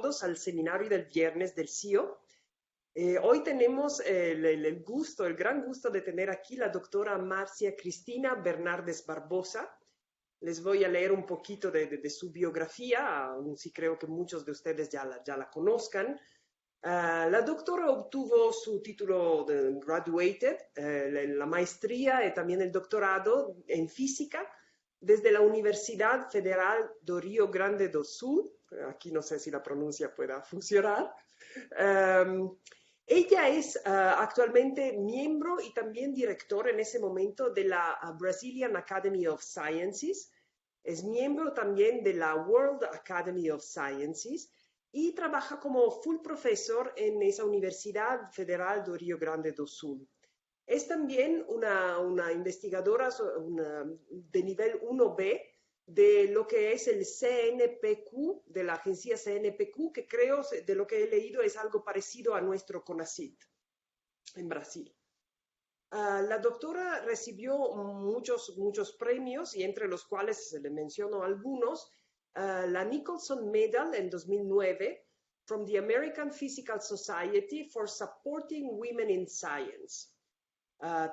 todos al seminario del viernes del CIO. Hoy tenemos el gran gusto de tener aquí la doctora Marcia Cristina Bernardes Barbosa. Les voy a leer un poquito de su biografía, aun si creo que muchos de ustedes ya la conozcan. La doctora obtuvo su título de graduated, la maestría y también el doctorado en física desde la Universidad Federal do Rio Grande do Sul. Aquí no sé si la pronuncia pueda funcionar. Ella es actualmente miembro y también director en ese momento de la Brazilian Academy of Sciences. Es miembro también de la World Academy of Sciences y trabaja como full profesor en esa Universidad Federal do Rio Grande do Sul. Es también una investigadora de nivel 1B de lo que es el CNPq, de la agencia CNPq, que creo, de lo que he leído, es algo parecido a nuestro CONACYT en Brasil. La doctora recibió muchos premios y entre los cuales se le menciono algunos. La Nicholson Medal en 2009 from the American Physical Society for Supporting Women in Science.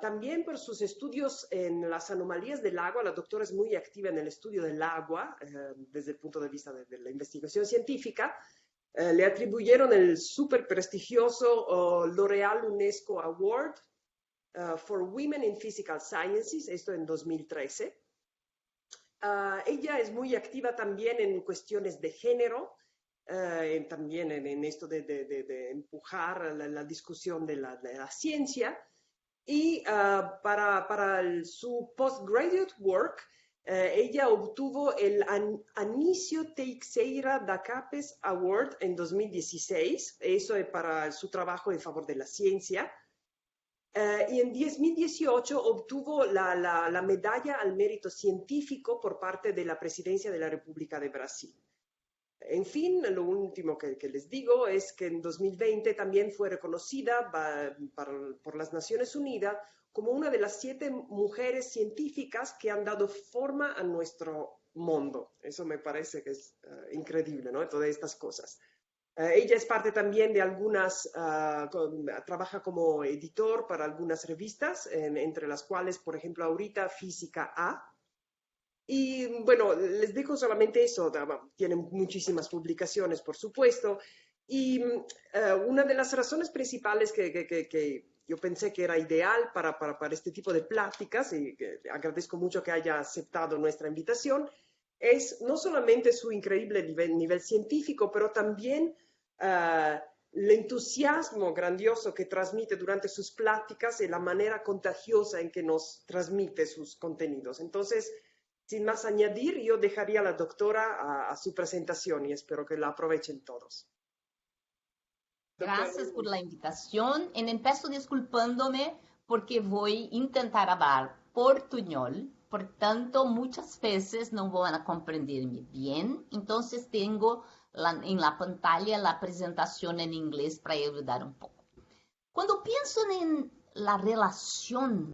También por sus estudios en las anomalías del agua. La doctora es muy activa en el estudio del agua desde el punto de vista de la investigación científica. Le atribuyeron el súper prestigioso L'Oréal UNESCO Award for Women in Physical Sciences, esto en 2013. Ella es muy activa también en cuestiones de género, también en esto de empujar la discusión de la ciencia. Y para su postgraduate work, ella obtuvo el Anísio Teixeira da Capes Award en 2016, eso es para su trabajo en favor de la ciencia. Y en 2018 obtuvo la medalla al mérito científico por parte de la Presidencia de la República de Brasil. En fin, lo último que les digo es que en 2020 también fue reconocida por las Naciones Unidas como una de las 7 mujeres científicas que han dado forma a nuestro mundo. Eso me parece que es increíble, ¿no? Todas estas cosas. Ella es parte también de algunas, trabaja como editor para algunas revistas, entre las cuales, por ejemplo, ahorita Física A. Y bueno, les dejo solamente eso. Tienen muchísimas publicaciones, por supuesto. Y una de las razones principales que yo pensé que era ideal para este tipo de pláticas, y que agradezco mucho que haya aceptado nuestra invitación, es no solamente su increíble nivel científico, pero también el entusiasmo grandioso que transmite durante sus pláticas y la manera contagiosa en que nos transmite sus contenidos. Entonces, sin más añadir, yo dejaría a la doctora a su presentación y espero que la aprovechen todos. Gracias por la invitación. Empiezo disculpándome porque voy a intentar hablar portuñol, por tanto, muchas veces no van a comprenderme bien. Entonces, tengo en la pantalla la presentación en inglés para ayudar un poco. Cuando pienso en la relación,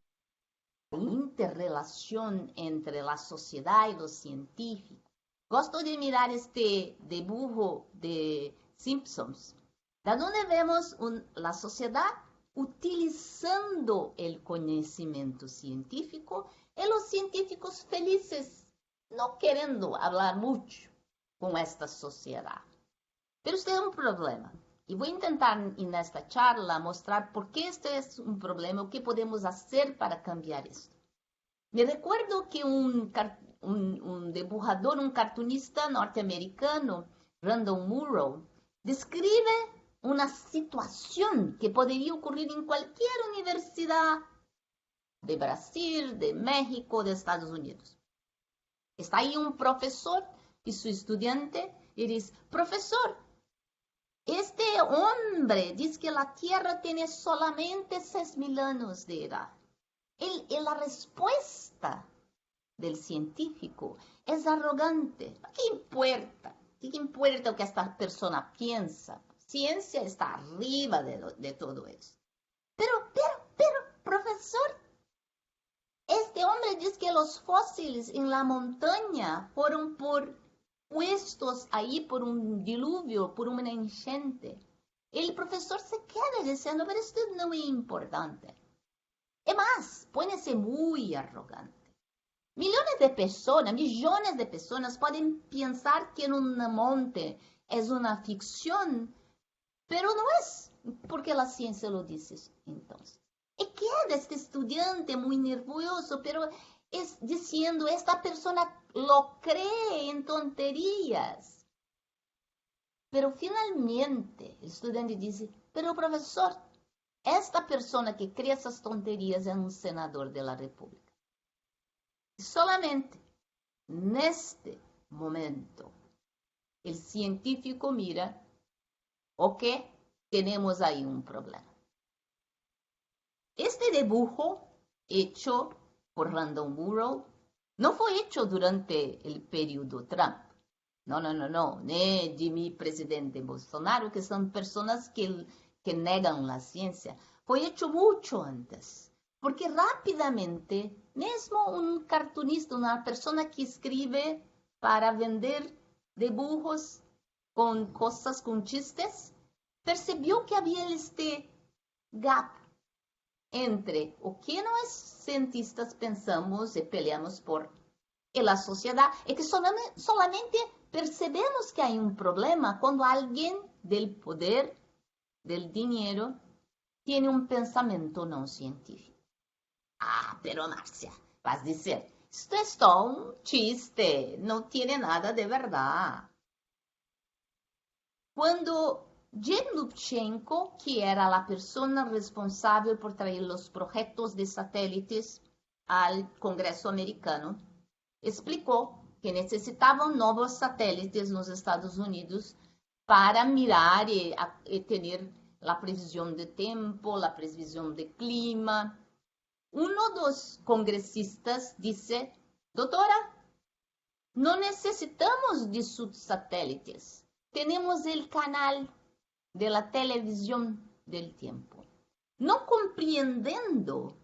interrelación entre la sociedad y los científicos, gosto de mirar este dibujo de Simpsons, donde vemos la sociedad utilizando el conocimiento científico y los científicos felices, no queriendo hablar mucho con esta sociedad. Pero este es un problema. Y voy a intentar en esta charla mostrar por qué este es un problema o qué podemos hacer para cambiar esto. Me recuerdo que un dibujador, un cartunista norteamericano, Randall Munroe, describe una situación que podría ocurrir en cualquier universidad de Brasil, de México, de Estados Unidos. Está ahí un profesor y su estudiante y dice: profesor, este hombre dice que la Tierra tiene solamente 6.000 años de edad. Y la respuesta del científico es arrogante. ¿Qué importa? ¿Qué importa lo que esta persona piensa? Ciencia está arriba de todo eso. Pero, profesor, este hombre dice que los fósiles en la montaña fueron por puestos ahí por un diluvio, por una enchente. El profesor se queda diciendo, pero esto no es importante. Es más, pone-se muy arrogante. Millones de personas pueden pensar que en un monte es una ficción, pero no es porque la ciencia lo dice entonces. Y queda este estudiante muy nervioso, pero es diciendo, esta persona lo cree en tonterías. Pero finalmente el estudiante dice, pero profesor, esta persona que cree esas tonterías es un senador de la República. Y solamente en este momento el científico mira, ok, tenemos ahí un problema. Este dibujo hecho por Randall Munroe no fue hecho durante el periodo Trump. No, ni de mi presidente Bolsonaro, que son personas que negan la ciencia. Fue hecho mucho antes, porque rápidamente, mesmo un cartunista, una persona que escribe para vender dibujos con cosas, con chistes, percibió que había este gap entre o que nós cientistas pensamos e peleamos por e a sociedade, é que solamente percebemos que há um problema quando alguém del poder, del dinheiro, tem um pensamento não científico. Ah, pero Márcia, vas dizer, isto é só um chiste, não tem nada de verdade. Quando Jim Lubchenco, que era a pessoa responsável por trazer os projetos de satélites ao Congresso americano, explicou que necessitavam novos satélites nos Estados Unidos para mirar e ter a previsão de tempo, a previsão de clima. Um dos congressistas disse, doutora, não necessitamos de satélites. Temos o canal de la televisión del tiempo, no comprendiendo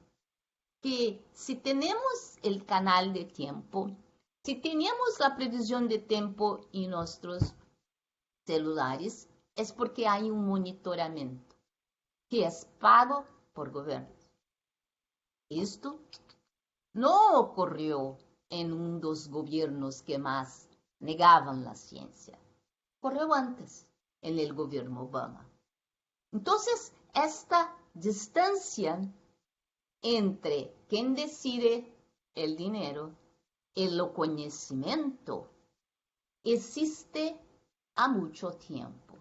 que si tenemos el canal de tiempo, si tenemos la previsión de tiempo en nuestros celulares, es porque hay un monitoramento que es pago por gobiernos. Esto no ocurrió en un dos gobiernos que más negaban la ciencia. Ocurrió antes, en el gobierno Obama. Entonces, esta distancia entre quien decide el dinero y el conocimiento existe há mucho tiempo.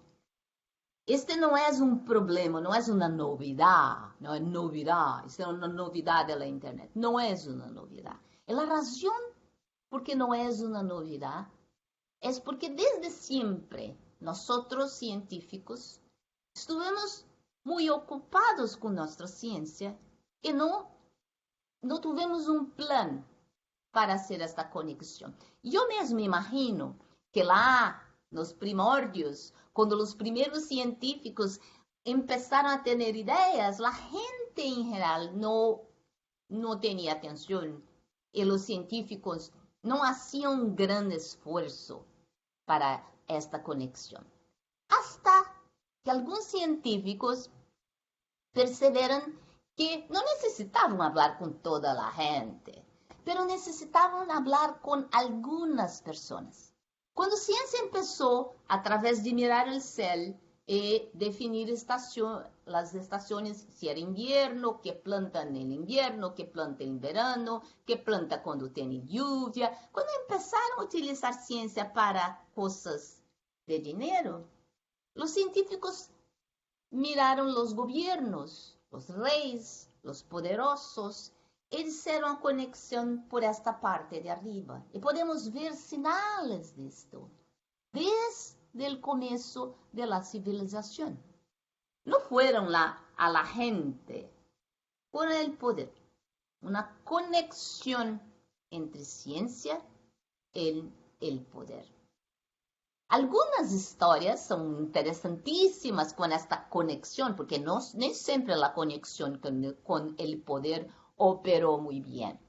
Este no es un problema, no es una novedad, no es novedad, esta es una novedad de la Internet, no es una novedad. Y la razón por qué no es una novedad es porque desde siempre nosotros científicos estuvimos muy ocupados con nuestra ciencia y no tuvimos un plan para hacer esta conexión. Yo mesmo imagino que lá nos primórdios, cuando los primeros científicos empezaron a tener ideas, la gente en general no tenía atención y los científicos no hacían un gran esfuerzo para esta conexión. Hasta que algunos científicos percibieron que no necesitaban hablar con toda la gente, pero necesitaban hablar con algunas personas. Cuando ciencia empezó a través de mirar el cielo y definir las estaciones, si era invierno, qué planta en el invierno, qué planta en verano, qué planta cuando tiene lluvia. Cuando empezaron a utilizar ciencia para cosas de dinero, los científicos miraron los gobiernos, los reyes, los poderosos, e hicieron conexión por esta parte de arriba. Y podemos ver sinales de esto desde el comienzo de la civilización. No fueron a la gente con el poder. Una conexión entre ciencia y el poder. Algunas historias son interesantísimas con esta conexión, porque no siempre la conexión con el poder operó muy bien.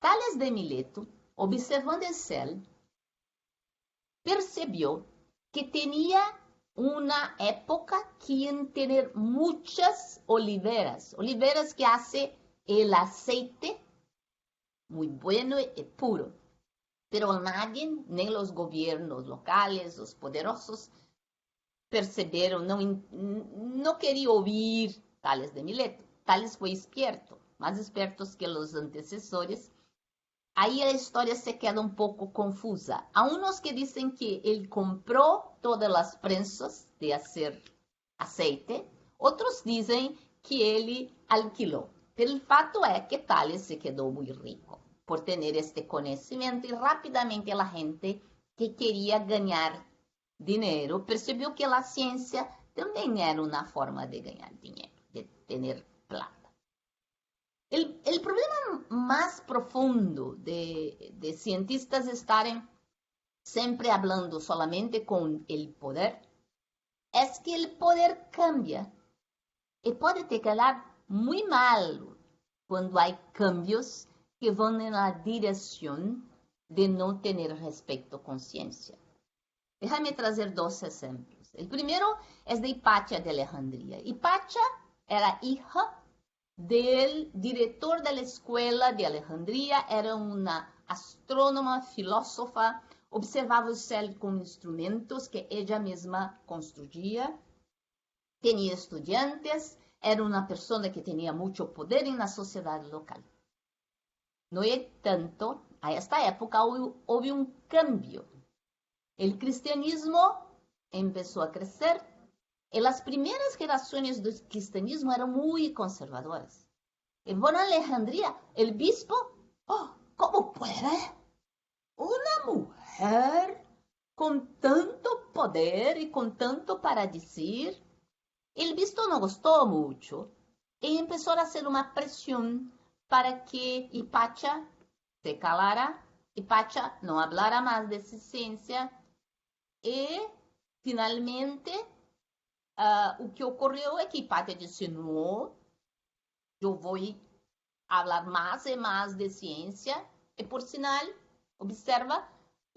Tales de Mileto, observando el cielo, percibió que tenía una época que en tener muchas oliveras que hace el aceite muy bueno y puro. Pero nadie, ni los gobiernos locales, los poderosos, percibieron, no quería oír Tales de Mileto. Tales fue experto, más expertos que los antecesores. Ahí la historia se queda un poco confusa. Hay unos que dicen que él compró todas las prensas de hacer aceite, otros dicen que él alquiló. Pero el fato es que Tales se quedó muy rico por tener este conocimiento y rápidamente la gente que quería ganar dinero percibió que la ciencia también era una forma de ganar dinero, de tener plata. El problema más profundo de cientistas estarem siempre hablando solamente con el poder es que el poder cambia y puede te quedar muy mal cuando hay cambios que van en la dirección de no tener respeto con ciencia. Déjame trazer dos ejemplos. El primero es de Hipatia de Alejandría. Hipatia era hija del director de la escuela de Alejandría, era una astrónoma, filósofa, observaba el cielo con instrumentos que ella misma construía, tenía estudiantes, era una persona que tenía mucho poder en la sociedad local. No es tanto, a esta época hubo un cambio. El cristianismo empezó a crecer y las primeras generaciones del cristianismo eran muy conservadoras. En Alejandría, el obispo, ¿cómo puede una mujer con tanto poder y con tanto para decir? El obispo no gustó mucho y empezó a hacer una presión para que Hipatia se calara, Hipatia no hablara más de ciencia y finalmente o que ocorreu é que Hipatia disse, não, eu vou falar mais e mais de ciência. E por sinal, observa,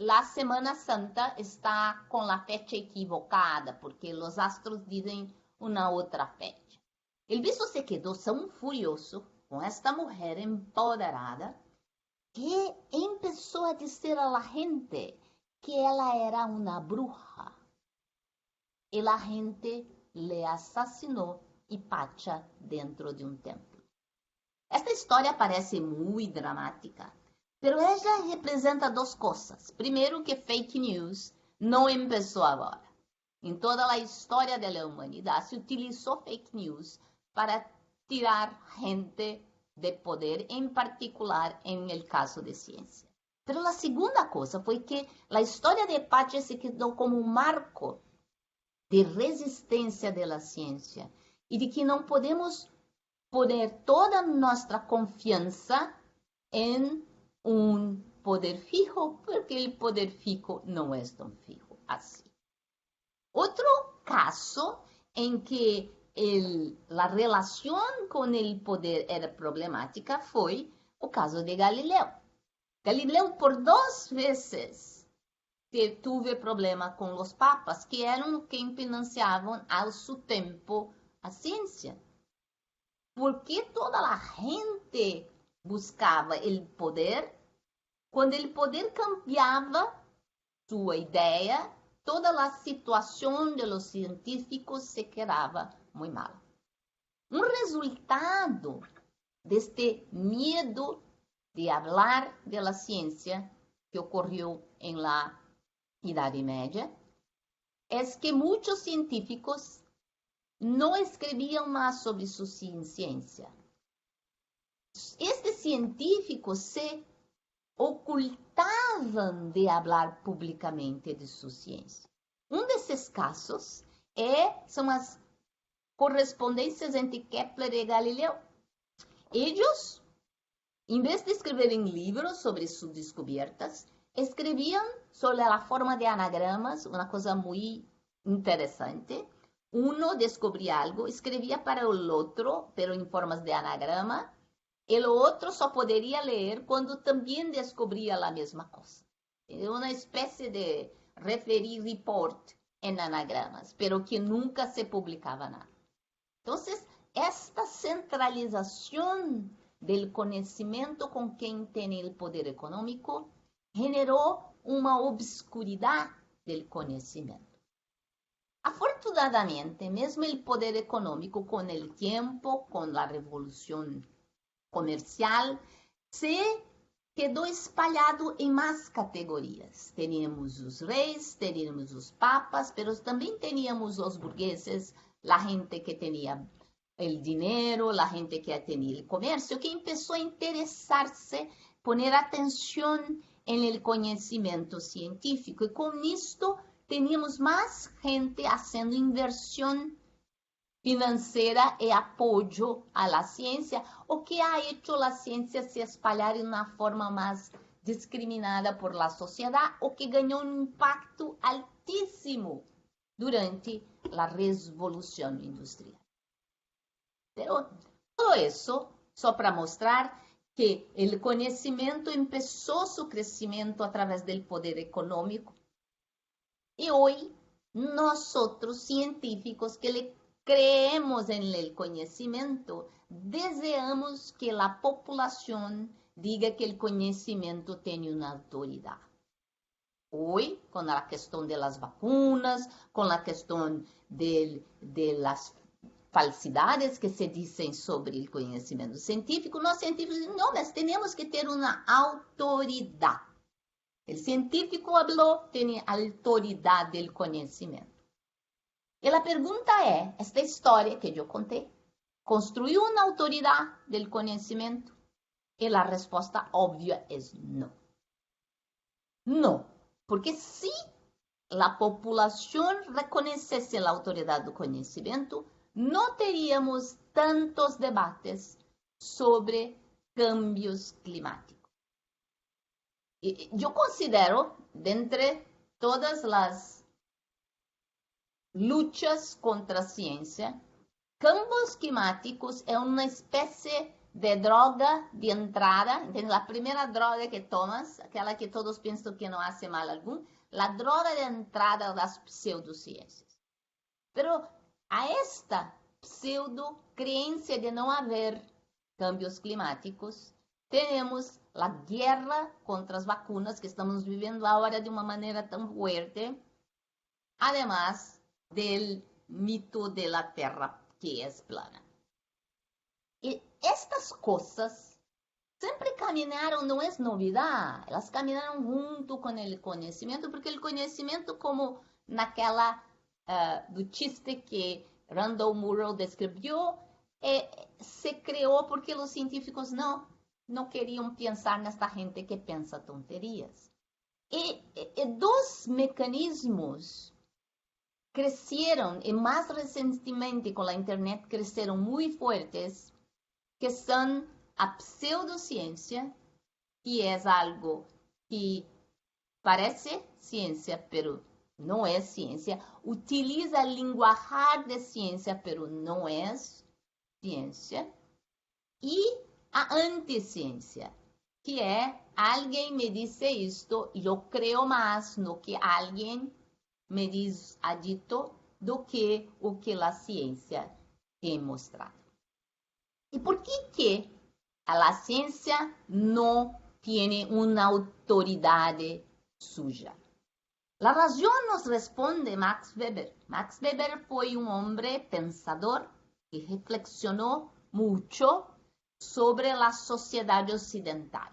a Semana Santa está com a fecha equivocada, porque os astros dizem uma outra fecha. O bispo se quedou tão furioso com esta mulher empoderada que começou a dizer a la gente que ela era uma bruja. E a gente le assassinou Hipatia dentro de um templo. Esta história parece muito dramática, pero ela representa duas coisas. Primeiro, que fake news não começou agora. Em toda a história da humanidade se utilizou fake news para tirar gente de poder, em particular em el caso de ciência. Pero a segunda coisa foi que a história de Hipatia se quedou como um marco de resistência da ciência e de que não podemos poner toda nossa confiança em um poder fijo, porque o poder fijo não é tão fijo assim. Outro caso em que a relação com o poder era problemática foi o caso de Galileu. Galileu, por 2 vezes, teve problema com os papas, que eram quem financiavam ao seu tempo a ciência. Porque toda a gente buscava o poder, quando o poder cambiava sua ideia, toda a situação dos científicos se quedava muito mal. Um resultado deste medo de falar da ciência que ocorreu em la Idade Média é que muitos científicos não escreviam mais sobre sua ciência. Estes científicos se ocultavam de falar publicamente de sua ciência. Um desses casos são as correspondências entre Kepler e Galileu. Eles, em vez de escreverem livros sobre suas descobertas, escreviam sobre a forma de anagramas, uma coisa muito interessante. Uno descobria algo, escrevia para o outro, pero em formas de anagrama, e o outro só poderia ler quando também descobria a mesma coisa. É uma espécie de referir report en anagramas, pero que nunca se publicaba nada. Entonces, esta centralización del conocimiento con quien tiene el poder económico generó una obscuridad del conocimiento. Afortunadamente, mesmo el poder económico con el tiempo, con la revolución comercial, se quedó espalhado em mais categorias. Teníamos os reis, teníamos os papas, pero também teníamos os burgueses, a gente que tinha o dinheiro, a gente que tinha o comércio, que começou a interessar-se, poner atenção em el conhecimento científico. E com isto, teníamos mais gente fazendo inversão financeira e apoio à ciência, o que ha hecho a ciência se espalhar de uma forma mais discriminada por la sociedade, o que ganhou um impacto altíssimo durante a revolução industrial. Pero todo isso só para mostrar que o conhecimento começou seu crescimento através do poder econômico e hoje nós científicos que creemos en el conocimiento, deseamos que la población diga que el conocimiento tiene una autoridad. Hoy, con la cuestión de las vacunas, con la cuestión de las falsidades que se dicen sobre el conocimiento científico, los científicos dicen, no, mas tenemos que tener una autoridad. El científico habló, tiene autoridad del conocimiento. E a pergunta é, esta história que eu contei, construiu uma autoridade do conhecimento? E a resposta óbvia é não. Não, porque se a população reconhecesse a autoridade do conhecimento, não teríamos tantos debates sobre cambios climáticos. E eu considero, dentre todas as luchas contra a ciência, cambios climáticos é uma espécie de droga de entrada, entende? A primeira droga que tomas, aquela que todos pensam que não hace mal algum, a droga de entrada das pseudociências. Pero a esta pseudo-creencia de não haver cambios climáticos, temos a guerra contra as vacunas que estamos vivendo agora de uma maneira tão forte, además del mito de la Terra que é plana. E estas coisas sempre caminharam, não é novidade, elas caminharam junto com o conhecimento, porque o conhecimento, como naquela do chiste que Randall Murrow descreveu, se criou porque os científicos não queriam pensar nesta gente que pensa tonterias. E dois mecanismos cresceram, e mais recentemente com a internet cresceram muito fortes, que são a pseudociência, que é algo que parece ciência, pero não é ciência, utiliza linguajar de ciência, pero não é ciência, e a anticiência, que é alguém me disse isto, eu creio mais no que alguém me diz ha dito do que o que a ciência tem mostrado. E por que a ciência não tem uma autoridade suja? A razão nos responde Max Weber. Max Weber foi um homem pensador que reflexionou muito sobre a sociedade ocidental.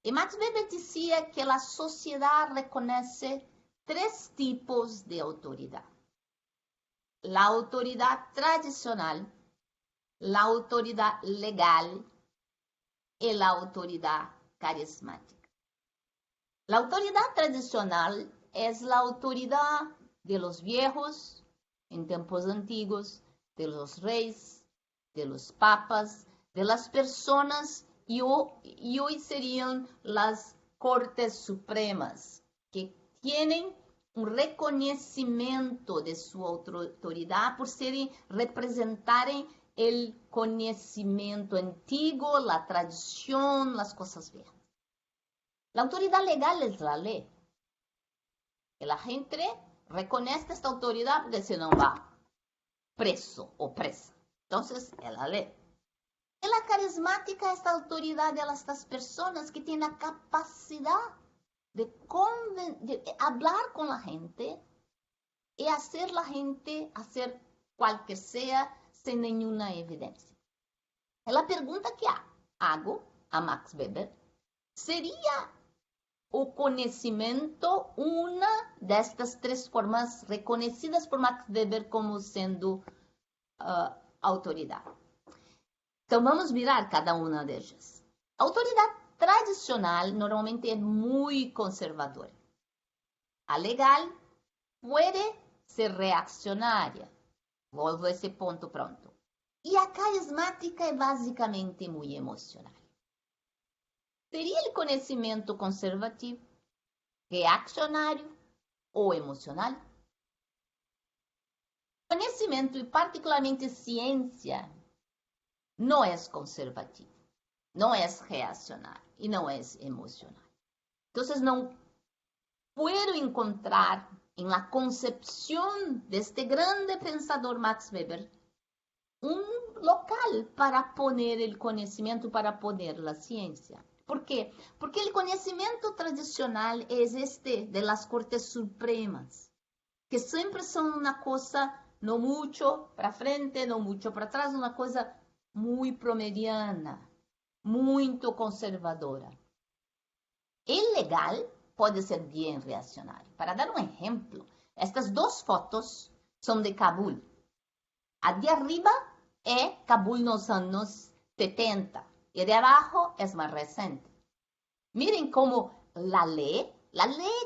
E Max Weber dizia que a sociedade reconhece três tipos de autoridade: a autoridade tradicional, a autoridade legal e a autoridade carismática. A autoridade tradicional é a autoridade de los viejos em tempos antigos, de los reis, de los papas, de las personas e hoje seriam as cortes supremas, que têm um reconhecimento de sua autoridade por representarem o conhecimento antigo, a tradição, as coisas velhas. A autoridade legal é a lei. que la gente reconozca esta autoridad porque si no va preso o presa. Entonces, ella lee. Y la carismática es la autoridad de estas personas que tienen la capacidad de hablar con la gente y hacer la gente hacer cualquier sea sin ninguna evidencia. Y la pregunta que hago a Max Weber, ¿sería o conocimiento una de estas tres formas reconocidas por Max Weber como siendo autoridad? Então, vamos mirar cada uma de ellas. A autoridade tradicional normalmente é muito conservadora. A legal pode ser reaccionária. Volvo a esse ponto pronto. E a carismática é basicamente muito emocional. Seria o conhecimento conservativo, reaccionário ou emocional? Conhecimento e particularmente ciência não é conservativo, não é reacionário e não é emocional. Então, não puedo encontrar em la concepção deste grande pensador Max Weber local para poner o conhecimento, para poner a ciência. ¿Por quê? Porque o conhecimento tradicional é este de las Cortes Supremas, que sempre são uma coisa não muito para frente, não muito para trás, uma coisa muito promediana, muito conservadora. O legal pode ser bem reacionário. Para dar um exemplo, estas duas fotos são de Cabul. A de arriba é Cabul nos anos 70 e de abaixo é mais recente. Miren como a lei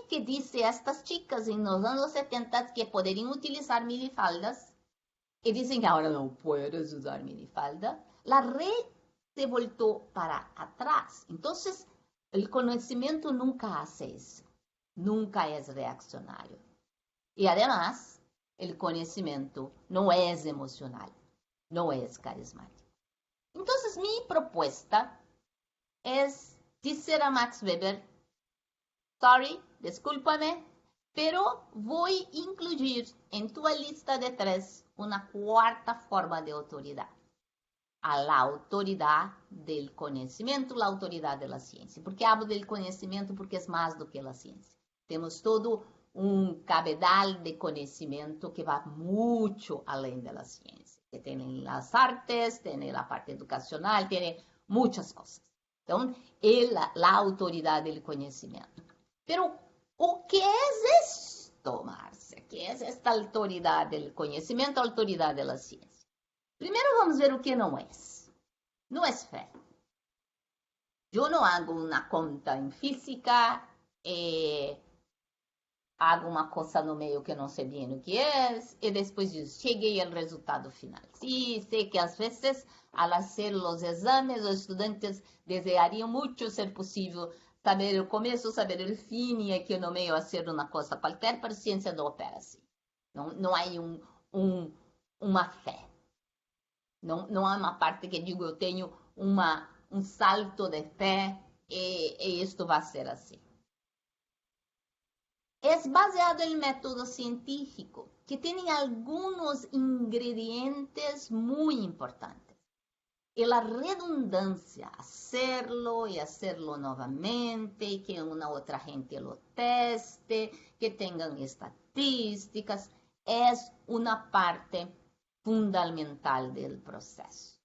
que diz a estas chicas nos anos 70 que poderiam utilizar minifaldas e dizem que agora não puedes usar minifalda, a lei se voltou para atrás. Então, o conhecimento nunca faz isso. Nunca é reaccionário. E, además, o conhecimento não é emocional, não é carismático. Então, minha proposta é dizer a Max Weber, sorry, descúlpame, pero vou incluir em tua lista de 3 uma quarta forma de autoridade. A la autoridade do conhecimento, a autoridade da ciência. Por que hablo do conhecimento? Porque é mais do que a ciência. Temos todo cabedal de conhecimento que vai muito além da ciência. Que tem as artes, tem a parte educacional, tem muitas coisas. Então, é a autoridade do conhecimento. Pero, o que é isto, Márcia? Que é esta autoridade do conhecimento, a autoridade da ciência? Primeiro vamos ver o que não é. Não é fé. Eu não hago uma conta em física, hago uma coisa no meio que não sei bem o que é, e depois disso, cheguei ao resultado final. Sim, sei que às vezes, ao fazer os exames, os estudantes desejariam muito, ser possível, saber o começo, saber o fim, e aqui no meio fazer uma coisa qualquer, para a ciência não opera assim. Não há uma fé. Não há uma parte que digo, eu tenho um salto de fé e isto vai ser assim. É baseado em método científico, que tem alguns ingredientes muito importantes. E a redundância, hacerlo e hacerlo novamente, que uma outra gente lo teste, que tenham estatísticas, é uma parte fundamental do processo.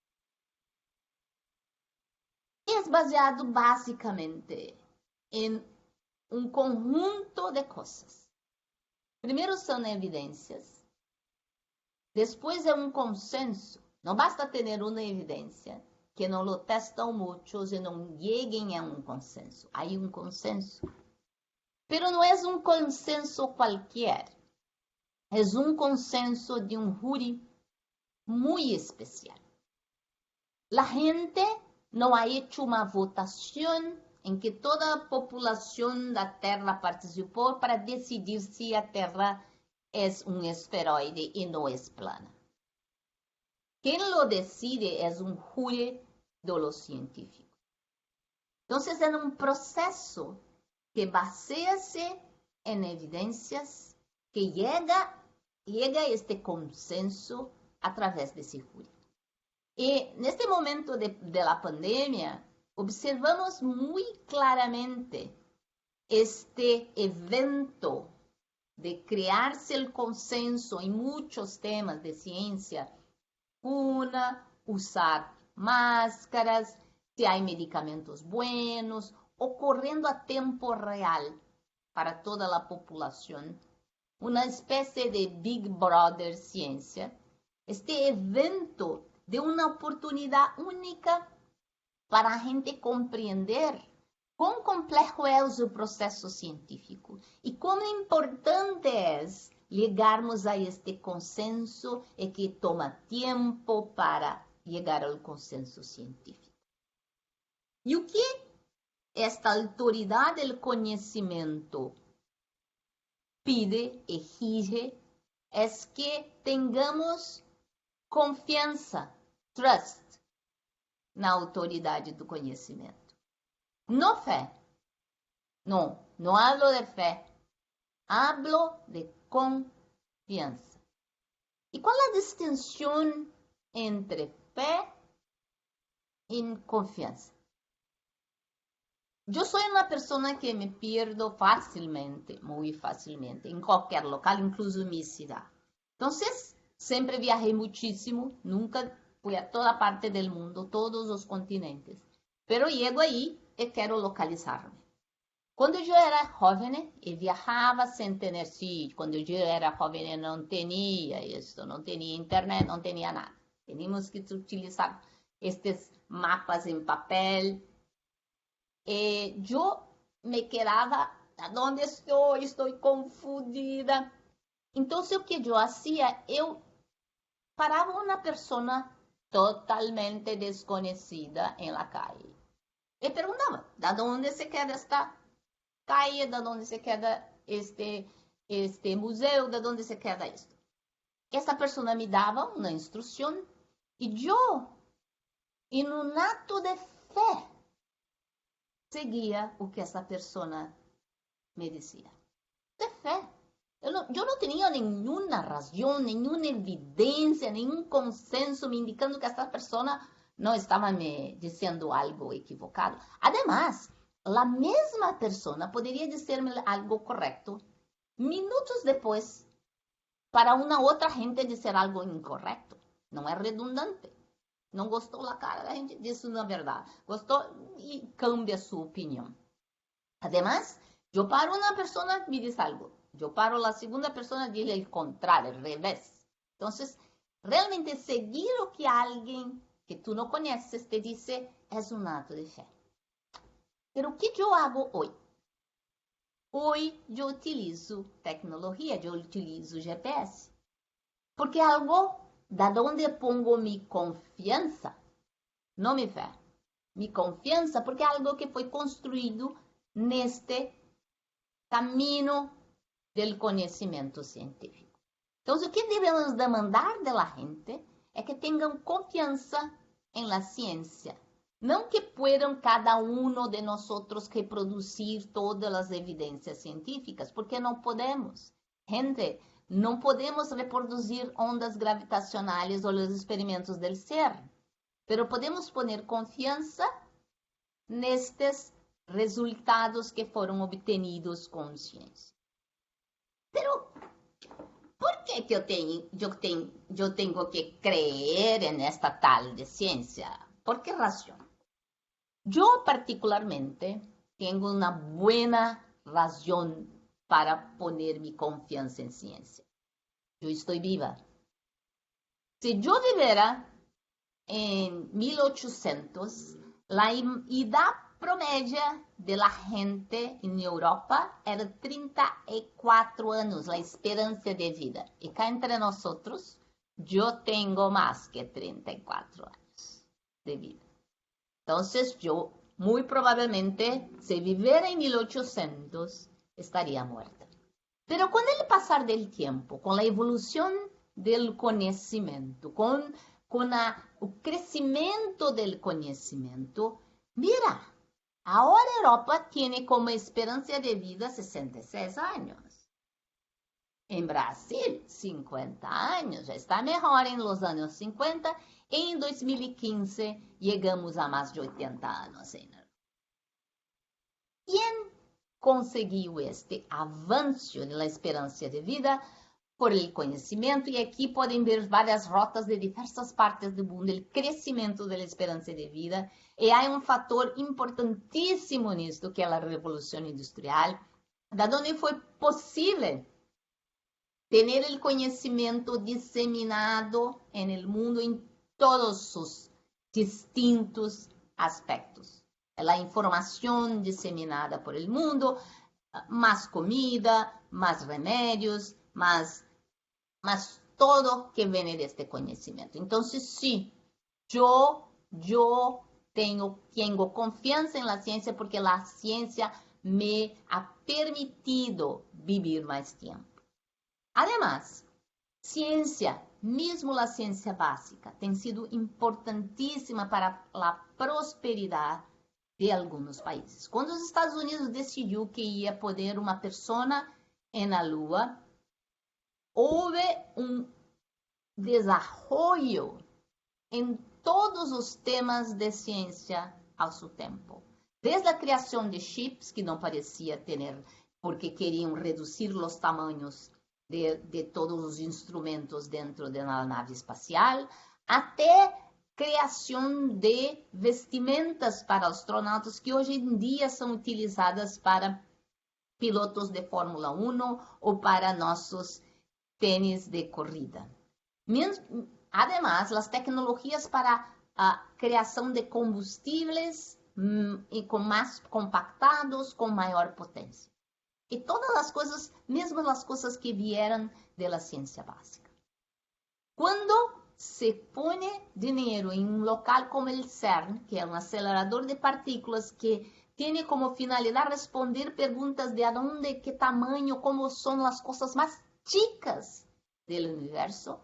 É baseado basicamente em conjunto de coisas. Primeiro são evidências, depois é consenso. Não basta ter uma evidência que não lo testam muitos e não cheguem a consenso. Há consenso. Pero não é consenso qualquer. É consenso de júri muy especial. La gente no ha hecho una votación en que toda la población de la Tierra participó para decidir si la Tierra es un esferoide y no es plana. Quien lo decide es un jury de los científicos. Entonces, es un proceso que basea-se en evidencias que llega este consenso a través de Circulia. Y en este momento de la pandemia, observamos muy claramente este evento de crearse el consenso en muchos temas de ciencia, usar máscaras, si hay medicamentos buenos, ocurriendo a tiempo real para toda la población, una especie de Big Brother ciencia, este evento de una oportunidad única para a gente compreender quão complejo é o processo científico e quão importante é chegarmos a este consenso e que toma tempo para chegar ao consenso científico. E o que esta autoridade do conhecimento pide, exige, é que tenhamos confiança, trust, na autoridade do conhecimento. No fe, no hablo de fe, hablo de confianza. ¿Y cuál es la distinción entre fe y confianza? Yo soy una persona que me pierdo fácilmente, muy fácilmente, en cualquier local, incluso en mi ciudad. Entonces, siempre viajé muchísimo, nunca fui a toda parte del mundo, todos los continentes. Pero llego ahí e quero localizar-me. Quando eu era jovem e viajava sem ter sítio, quando eu era jovem não tinha isso, não tinha internet, não tinha nada. Tínhamos que utilizar estes mapas em papel. E eu me quedava, onde estou confundida. Então, o que eu fazia, eu parava uma pessoa totalmente desconhecida em la calle. E perguntava, ¿de onde se queda esta calle? ¿De onde se queda este museu? ¿De onde se queda esto? Esta persona me dava uma instrução e eu, em um ato de fé, seguia o que essa pessoa me dizia. De fé. Eu não tinha nenhuma razão, nenhuma evidência, nenhum consenso me indicando que esta pessoa não estava me dizendo algo equivocado. Además, a mesma pessoa poderia dizer-me algo correto minutos depois para uma outra gente dizer algo incorreto. Não é redundante. Não gostou da cara da gente, disse na verdade. Gostou e cambia sua opinião. Además, eu paro uma pessoa me diz algo. Eu paro a segunda pessoa diz o contrário, o revés. Então, realmente seguir o que alguém que tu não conheces te dice é um ato de fé. Pero o que eu hago hoje? Hoje eu utilizo tecnologia, eu utilizo GPS. Porque algo da onde pongo mi confiança, não mi fé, mi confiança, porque é algo que foi construído neste caminho do conhecimento científico. Então, o que devemos demandar da gente é que tenham confiança em la ciência. Não que puedan cada uno de nós reproduzir todas as evidências científicas, porque não podemos. Gente, não podemos reproduzir ondas gravitacionais ou os experimentos del CERN, pero podemos poner confiança nestes resultados que foram obtenidos com ciência. Pero por que eu tenho que creer nesta tal de ciência? ¿Por qué razón? Yo particularmente tengo una buena razón para poner mi confianza en ciencia. Yo estoy viva. Si yo viviera en 1800, la edad promedia de la gente en Europa era 34 años, la esperanza de vida. Y acá entre nosotros, yo tengo más que 34 años de vida. Entonces, yo muy probablemente, si viviera en 1800, estaría muerta. Pero con el pasar del tiempo, con la evolución del conocimiento, con el crecimiento del conocimiento, mira, Ahora Europa tiene como esperanza de vida 66 años. En Brasil, 50 años. Já está mejor en los años 50. En 2015, llegamos a más de 80 años. ¿Quién consiguió este avance na esperança de vida? Por el conhecimento, e aqui podem ver várias rotas de diversas partes do mundo, o crescimento da esperança de vida, e há um fator importantíssimo nisto, que é a revolução industrial, da onde foi possível ter o conhecimento disseminado no mundo em todos os distintos aspectos. A informação disseminada por el mundo, mais comida, mais remédios, mais todo que vem deste conhecimento. Então, sim, eu tenho confiança na ciência porque a ciência me ha permitido viver mais tempo. Además, ciência, mesmo a ciência básica, tem sido importantíssima para a prosperidade de alguns países. Quando os Estados Unidos decidiu que ia poner uma pessoa na Lua, houve desenvolvimento em todos os temas de ciência ao seu tempo. Desde a criação de chips, que não parecia ter, porque queriam reduzir os tamanhos de todos os instrumentos dentro da nave espacial, até criação de vestimentas para astronautas que hoje em dia são utilizadas para pilotos de Fórmula 1 ou para nossos tênis de corrida. Además, as tecnologias para a criação de combustíveis mais compactados, com maior potência. E todas as coisas, mesmo as coisas que vieram da ciência básica. Quando se põe dinheiro em um local como o CERN, que é um acelerador de partículas que tem como finalidade responder perguntas de onde, que tamanho, como são as coisas mais chicas do universo,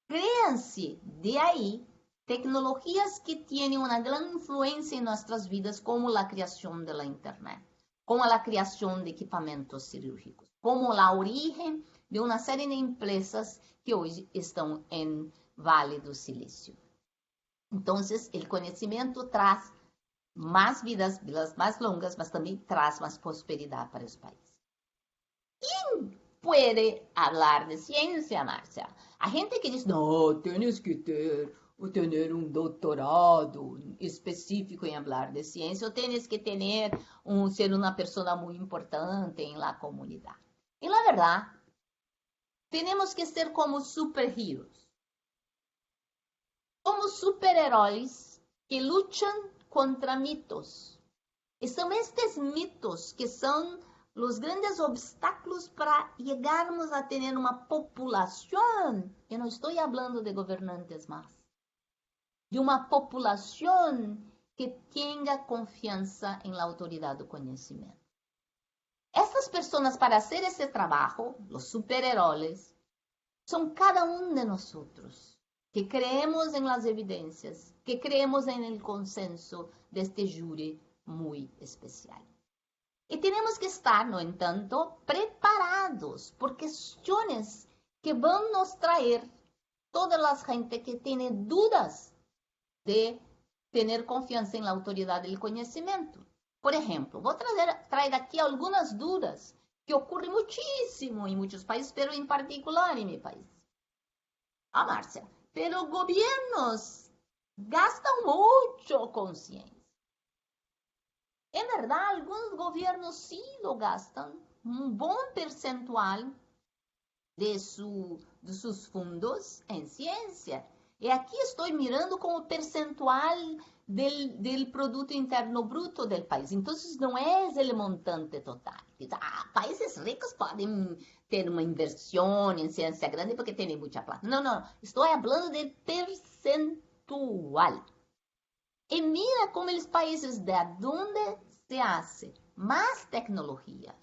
criam-se de aí tecnologias que têm uma grande influência em nossas vidas, como a criação da internet, como a criação de equipamentos cirúrgicos, como a origem de uma série de empresas que hoje estão em Vale do Silício. Então, o conhecimento traz mais vidas mais longas, mas também traz mais prosperidade para os países. Quem pode falar de ciência, Márcia? A gente que diz, não, tens que ter doutorado específico em falar de ciência, ou tens que ser uma pessoa muito importante em la comunidade. E, na verdade, temos que ser como super-heroes. Como super-heróis que lutam contra mitos. E são estes mitos que são os grandes obstáculos para chegarmos a ter uma população, eu não estou falando de governantes mais, de uma população que tenha confiança em la autoridade do conhecimento. Essas pessoas, para fazer esse trabalho, os super-heróis, são cada um de nós, que creemos em las evidências, que creemos en el consenso deste júri muito especial. E temos que estar, no entanto, preparados por questões que vão nos trazer toda a gente que tem dúvidas de ter confiança na autoridade do conhecimento. Por exemplo, vou trazer aqui algumas dúvidas que ocorrem muitíssimo em muitos países, mas em particular em meu país. Márcia, pero gobiernos gastam muito com ciência. É verdade, alguns governos sim lo gastam, um bom percentual de seus fundos em ciência. E aqui estou mirando como percentual do Produto Interno Bruto do país. Então, não é o montante total. Países ricos podem ter uma inversão em ciência grande porque têm muita plata. Não. Estou falando de percentual. E mira como os países de onde se hace mais tecnologia.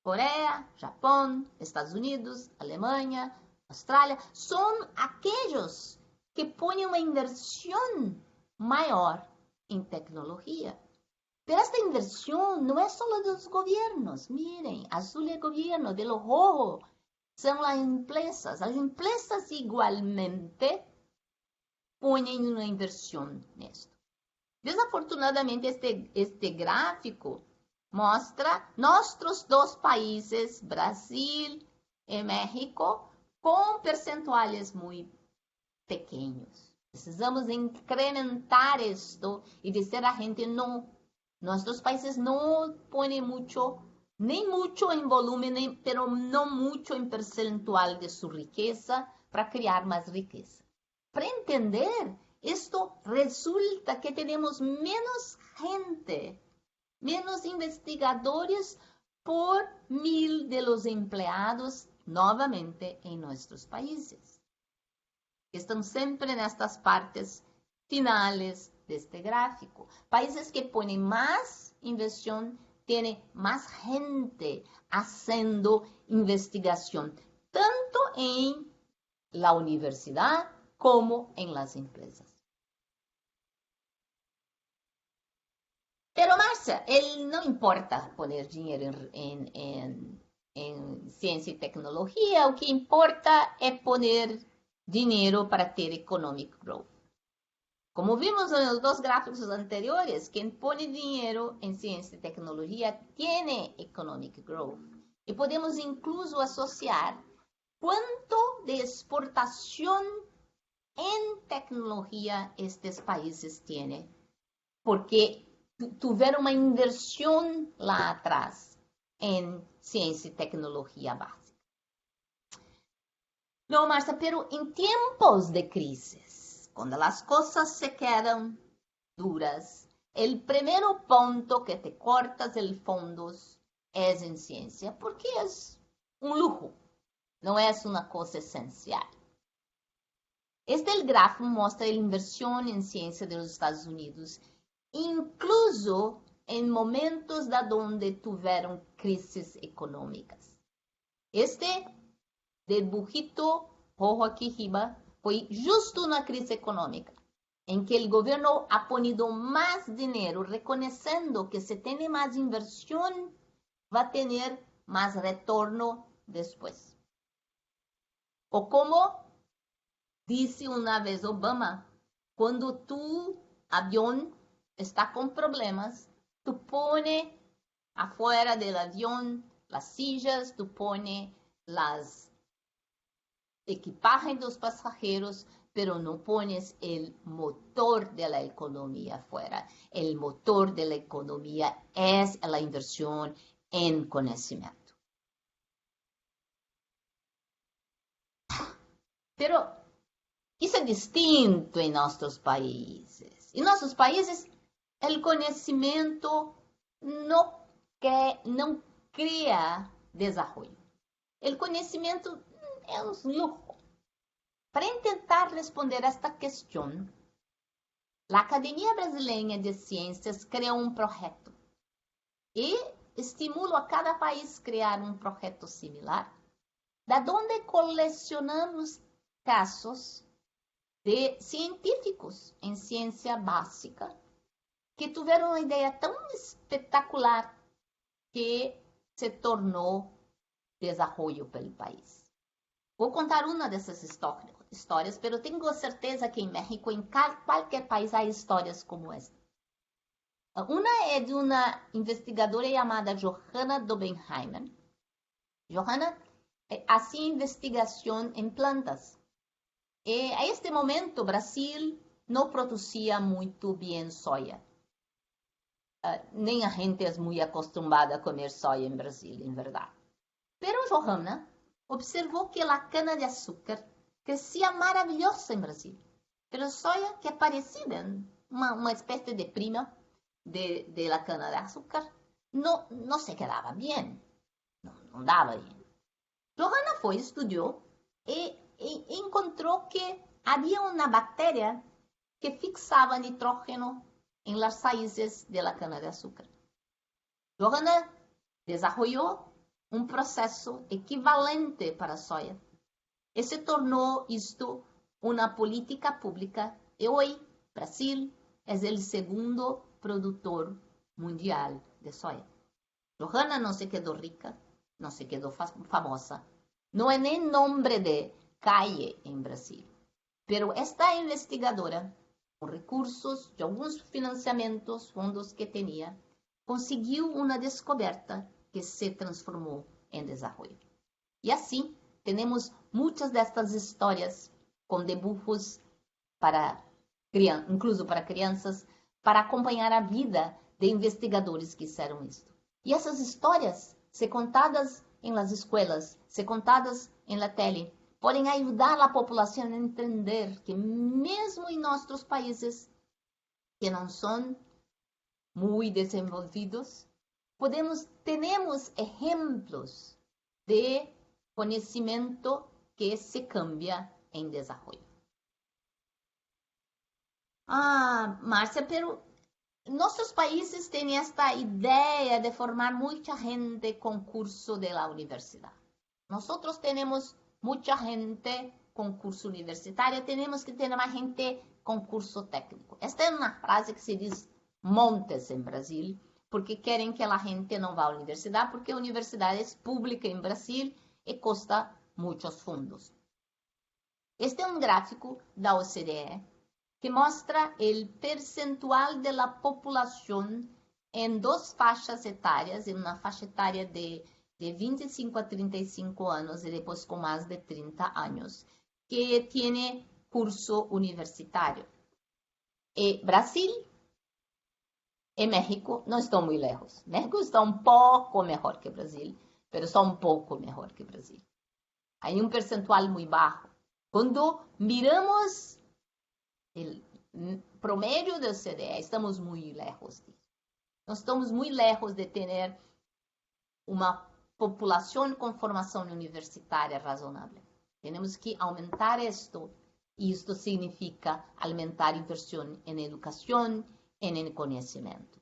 Coreia, Japão, Estados Unidos, Alemanha, Austrália, são aqueles que põem uma inversão maior em tecnologia. Pero esta inversión no es solo de los gobiernos. Miren, azul es gobierno, de lo rojo son las empresas. Las empresas igualmente ponen una inversión en esto. Desafortunadamente, este gráfico mostra nuestros dos países, Brasil y México, con percentuales muy pequeños. Precisamos incrementar esto y decir a la gente, no, nuestros países no ponen mucho, ni mucho en volumen, pero no mucho en percentual de su riqueza para crear más riqueza. Para entender esto, resulta que tenemos menos gente, menos investigadores por 1000 de los empleados nuevamente en nuestros países. Estão sempre nestas partes finales deste gráfico. Países que põem mais inversión têm mais gente haciendo investigação, tanto em la universidad como en las empresas. Pero Marcia, él no importa poner dinero en ciencia y tecnología, o que importa es poner dinero para ter economic growth. Como vimos en los dos gráficos anteriores, quien pone dinero en ciencia y tecnología tiene economic growth. Y podemos incluso asociar cuánto de exportación en tecnología estos países tienen, porque tuvieron una inversión lá atrás en ciencia y tecnología básica. No, Marcia, pero en tiempos de crisis, cuando las cosas se quedan duras, el primer punto que te cortas el fondos es en ciencia, porque es un lujo, no es una cosa esencial. El gráfico muestra la inversión en ciencia de los Estados Unidos, incluso en momentos donde tuvieron crisis económicas. Dibujito rojo aquí arriba fue justo una crisis económica en que el gobierno ha ponido más dinero, reconociendo que si tiene más inversión, va a tener más retorno después. O como dice una vez Obama, cuando tu avión está con problemas, tú pones afuera del avión las sillas, tú pones las equipaje de los pasajeros, pero no pones el motor de la economía afuera. El motor de la economía es la inversión en conocimiento. Pero eso es distinto en nuestros países. En nuestros países, el conocimiento no crea desarrollo. El conocimiento es un lujo. Para intentar responder a esta cuestión, la Academia Brasileña de Ciencias creó un proyecto y estimuló a cada país crear un proyecto similar, de donde coleccionamos casos de científicos en ciencia básica que tuvieron una idea tan espectacular que se tornó desarrollo para el país. Vou contar uma dessas histórias, pero tenho certeza que em México, em qualquer país, há histórias como esta. Uma é de uma investigadora chamada Johanna Dobenheimer. Johanna hacía investigação em plantas. E a este momento, Brasil não produzia muito bem soja. Nem a gente é muito acostumada a comer soja em Brasil, em verdade. Pero Johanna observou que a cana-de-açúcar crescia maravilhosa em Brasil, pero soja que é parecida, uma espécie de prima de la cana-de-açúcar, não se quedava bem, não dava bem. Johanna foi, estudou e encontrou que havia uma bactéria que fixava nitrógeno em las raíces de la cana-de-açúcar. Johanna desenvolveu um processo equivalente para a soja e se tornou isto uma política pública e hoje Brasil é o segundo produtor mundial de soya. Johanna no se quedó rica, no se quedó famosa. No es nem nombre de calle en Brasil. Pero esta investigadora, con recursos de algunos financiamientos, fondos que tenía, consiguió una descoberta que se transformó en desarrollo. Y así tenemos muchas de estas historias con dibujos para incluso para crianças, para acompanhar a vida de investigadores que fizeram isto. E essas histórias, se contadas em las escolas, se contadas em la tele, podem ajudar a população a entender que mesmo em nossos países que não são muito desenvolvidos, temos exemplos de conhecimento que se cambia em desenvolvimento. Ah, Márcia, pero nossos países têm esta ideia de formar muita gente com curso de la universidade. Nós temos muita gente com curso universitário, temos que ter mais gente com curso técnico. Esta é uma frase que se diz montes em Brasil, porque querem que a gente não vá à universidade, porque a universidade é pública em Brasil e custa muitos fundos. Este é um gráfico da OCDE que mostra o percentual da população em duas faixas etárias, em uma faixa etária de 25 a 35 anos e depois com mais de 30 anos, que tem curso universitário. E Brasil e México não estão muito lejos. México está um pouco melhor que Brasil, mas só um pouco melhor que Brasil. Há um percentual muito baixo. Quando miramos o promédio da OCDE, estamos muito lejos disso. Nós estamos muito lejos de ter uma população com formação universitária razonável. Temos que aumentar isto, e isto significa aumentar inversão em educação e em conhecimento.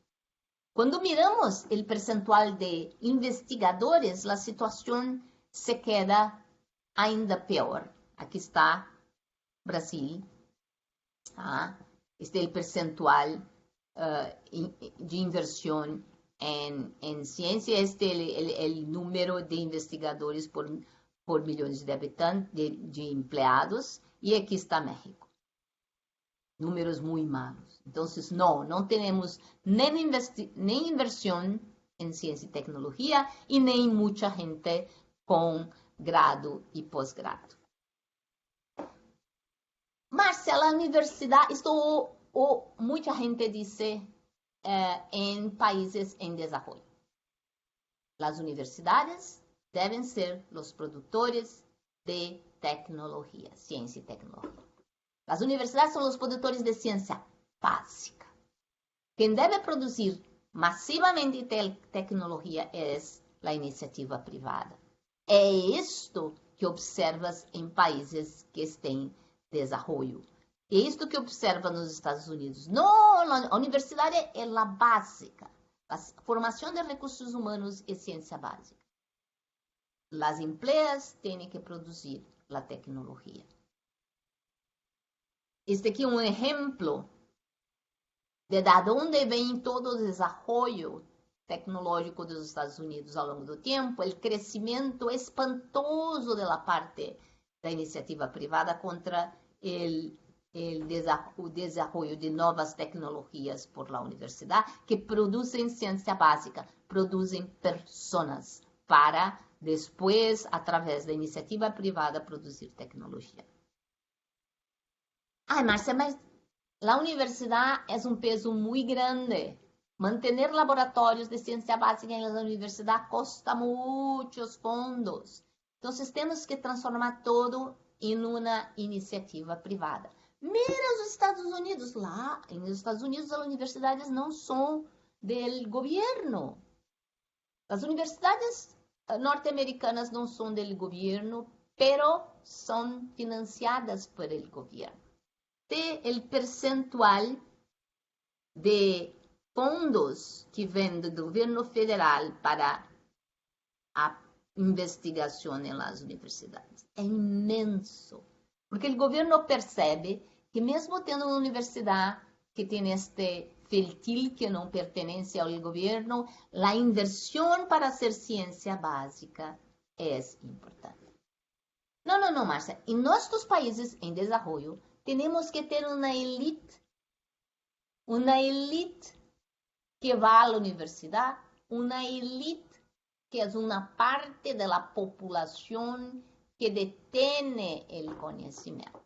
Quando miramos o percentual de investigadores, a situação se queda ainda pior. Aqui está Brasil. Este é o percentual de inversão em ciência, este é o número de investigadores por milhões de habitantes, de empregados, e aqui está México. Números muito malos. Então, não temos nem inversão em ciência e tecnologia e nem muita gente com grado e pós-grado. Márcia, a universidade, muita gente diz em países em desenvolvimento. As universidades devem ser os produtores de tecnologia, ciência e tecnologia. As universidades são os produtores de ciência básica. Quem deve produzir massivamente tecnologia é a iniciativa privada. É isto que observas em países que têm desenvolvimento. É isto que observa nos Estados Unidos. Não, a universidade é a básica. A formação de recursos humanos é ciência básica. As empresas têm que produzir a tecnologia. Este aqui é um exemplo de onde vem todo o desenvolvimento tecnológico dos Estados Unidos ao longo do tempo, o crescimento espantoso da parte da iniciativa privada contra o desenvolvimento de novas tecnologias por la universidade, que produzem ciência básica, produzem pessoas para depois, através da iniciativa privada, produzir tecnologia. Ai, Márcia, mas a universidade é um peso muito grande. Manter laboratórios de ciência básica na universidade custa muitos fundos. Então, temos que transformar todo em uma iniciativa privada. Mira os Estados Unidos. Lá, nos Estados Unidos, as universidades não são do governo. As universidades norte-americanas não são do governo, pero são financiadas por el governo. O percentual de fundos que vem do governo federal para a investigação nas universidades é imenso, porque o governo percebe que mesmo tendo uma universidade que tem este fértil que não pertence ao governo, a inversão para hacer ciência básica é importante. Não, Márcia. Em nossos países em desenvolvimento, temos que ter uma elite que vai à universidade, uma elite que é uma parte da população que detém o conhecimento.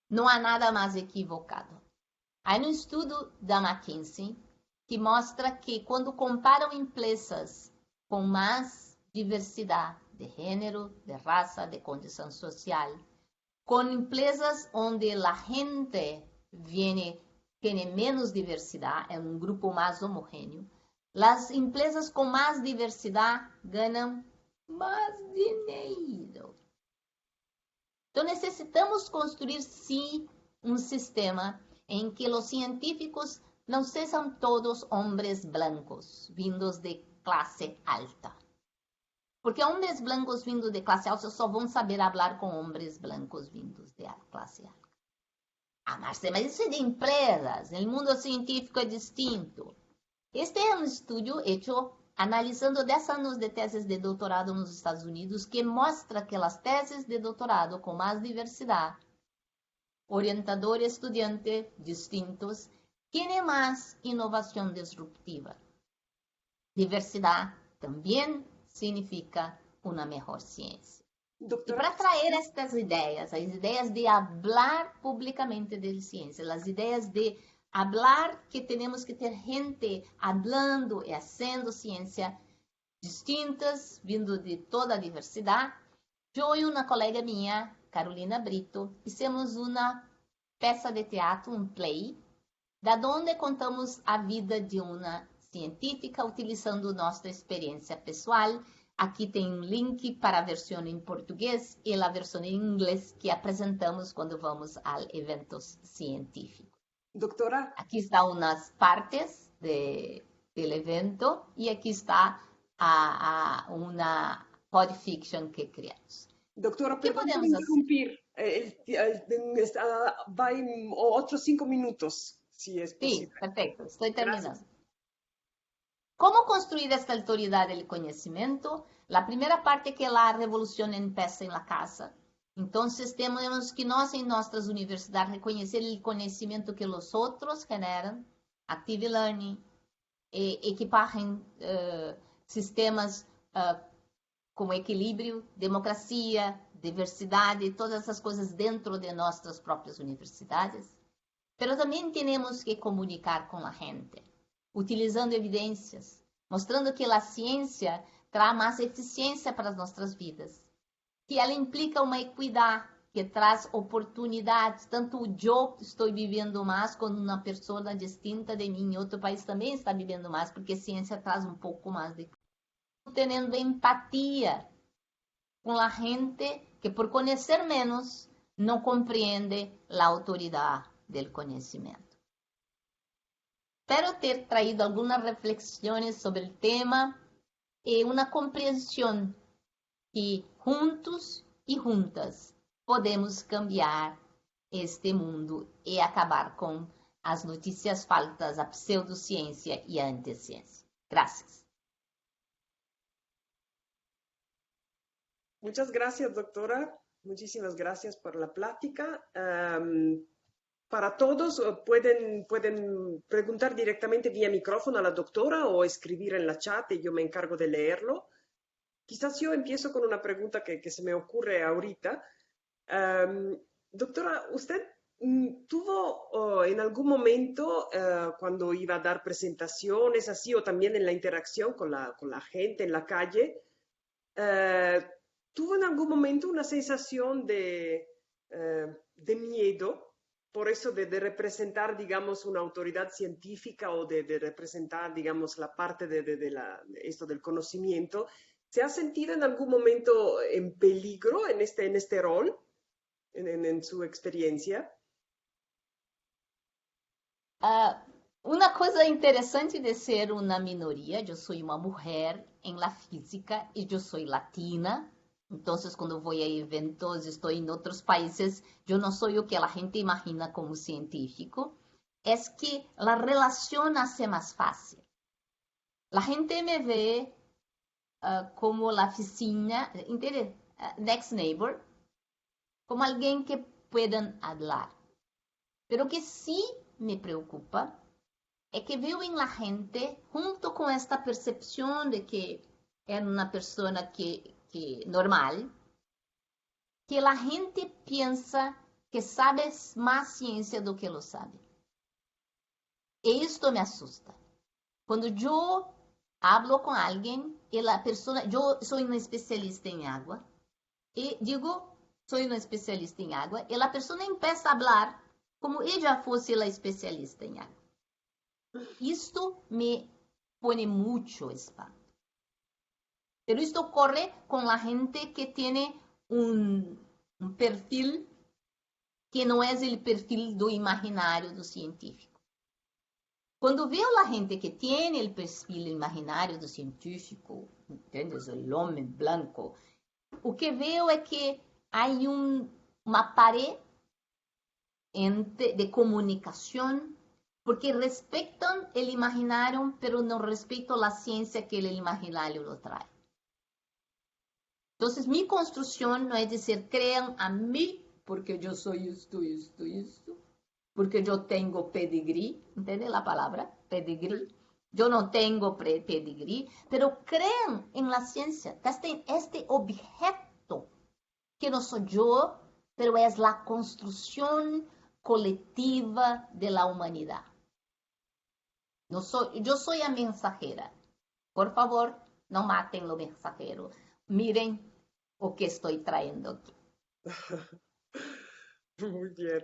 Não há nada mais equivocado. Há um estudo da McKinsey que mostra que quando comparam empresas com mais diversidade de gênero, de raça, de condição social, com empresas onde a gente tem menos diversidade, é um grupo mais homogêneo, as empresas com mais diversidade ganham mais dinheiro. Então, necessitamos construir, sim, um sistema em que os científicos não sejam todos homens brancos, vindos de classe alta. Porque homens brancos vindos de classe alta só vão saber falar com homens brancos vindos de classe alta. Ah, Márcia, mas isso é de empresas, o mundo científico é distinto. Este é um estudo feito analisando 10 anos de teses de doutorado nos Estados Unidos que mostra que as teses de doutorado com mais diversidade, orientador e estudante distintos, têm mais inovação disruptiva. Diversidade também significa uma melhor ciência. Doctora, e para trazer estas ideias, as ideias de falar publicamente de ciência, as ideias de falar que temos que ter gente falando e fazendo ciência distintas, vindo de toda a diversidade, eu e uma colega minha, Carolina Brito, fizemos uma peça de teatro, um play, da onde contamos a vida de uma científica utilizando nossa experiência pessoal. Aqui tem um link para a versão em português e a versão em inglês que apresentamos quando vamos a eventos científicos. Doctora. Aqui estão umas partes do evento e aqui está uma podfiction que criamos. Doctora, podemos interrumpir. Vai outros 5 minutos, se é possível. Sim, perfeito. Estou terminando. Gracias. Como construir esta autoridade do conhecimento? A primeira parte é que a revolução empieza na casa. Então, temos que nós, em nossas universidades, reconhecer o conhecimento que os outros generam, active learning, equiparem sistemas como equilíbrio, democracia, diversidade, todas essas coisas dentro de nossas próprias universidades. Mas também temos que comunicar com a gente, utilizando evidências, mostrando que a ciência traz mais eficiência para as nossas vidas, que ela implica uma equidade, que traz oportunidades. Tanto eu estou vivendo mais quando uma pessoa distinta de mim em outro país também está vivendo mais, porque a ciência traz um pouco mais de... Tendo empatia com a gente que, por conhecer menos, não compreende a autoridade do conhecimento. Espero ter traído algumas reflexões sobre o tema e uma compreensão que juntos e juntas podemos cambiar este mundo e acabar com as notícias falsas, a pseudociência e a anticiência. Gracias. Muchas gracias, doctora. Muchísimas gracias por la plática. Para todos, pueden preguntar directamente vía micrófono a la doctora o escribir en la chat y yo me encargo de leerlo. Quizás yo empiezo con una pregunta que se me ocurre ahorita. Doctora, ¿usted tuvo en algún momento, cuando iba a dar presentaciones así, o también en la interacción con la gente en la calle, tuvo en algún momento una sensación de miedo por eso de representar, digamos, una autoridad científica o de representar, digamos, la parte de esto del conocimiento? ¿Se ha sentido en algún momento en peligro en este rol, en su experiencia? Uma coisa interessante de ser uma minoria, eu sou uma mulher em la física e eu sou latina. Então, quando vou a eventos, estou em outros países, eu não sou o que a gente imagina como científico. es que la relación hace más fácil. La gente me ve como la oficina, ¿entiendes? Next neighbor, como alguien que puedan hablar. Pero que sí me preocupa es que veo en la gente, junto con esta percepción de que es una persona que normal, que la gente piensa que sabe más ciencia do que lo sabe. E isto me asusta. Quando eu hablo com alguém e a pessoa, eu sou uma especialista em água, e digo, sou uma especialista em água, e a pessoa começa a falar como ela fosse a especialista em água. Isto me põe muito espanto. Pero isto ocorre com a gente que tem um perfil que não é o perfil do imaginário do científico. Quando veo a gente que tem o perfil imaginário do científico, ¿entiendes? O homem branco, o que veo é que há uma parede de comunicação, porque respeitam o imaginário, pero não respeitam a ciência que o imaginário lo traz. Então, minha construção não é dizer, cream a mim, porque eu sou isto, porque eu tenho pedigree, entende a palavra? Pedigree. Eu não tenho pedigree, pero creem em la ciência. Este objeto, que não sou eu, pero é a construção coletiva de la humanidade. Eu sou a mensajera. Por favor, não matem o mensajero. Miren o que estou trayendo aquí. Muy bien.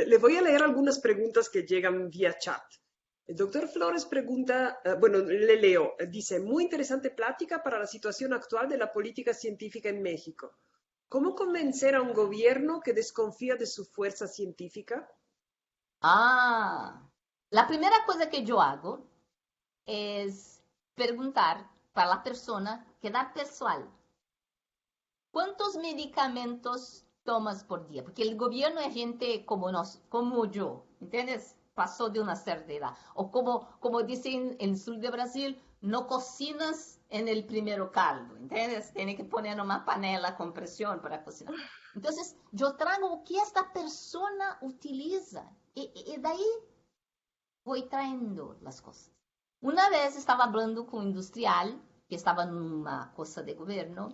Le voy a leer algunas preguntas que llegan vía chat. El doctor Flores pregunta, bueno, le leo, dice, muy interesante plática para la situación actual de la política científica en México. ¿Cómo convencer a un gobierno que desconfía de su fuerza científica? La primera cosa que yo hago es preguntar para la persona que da pessoal, ¿cuántos medicamentos tomas por día? Porque el gobierno es gente como yo, ¿entiendes? Pasó de una cierta edad. O como dicen en el sur de Brasil, no cocinas en el primero caldo, ¿entiendes? Tiene que poner una panela con presión para cocinar. Entonces, yo traigo o que esta persona utiliza y de ahí voy trayendo las cosas. Una vez estaba hablando con un industrial que estaba en una cosa de gobierno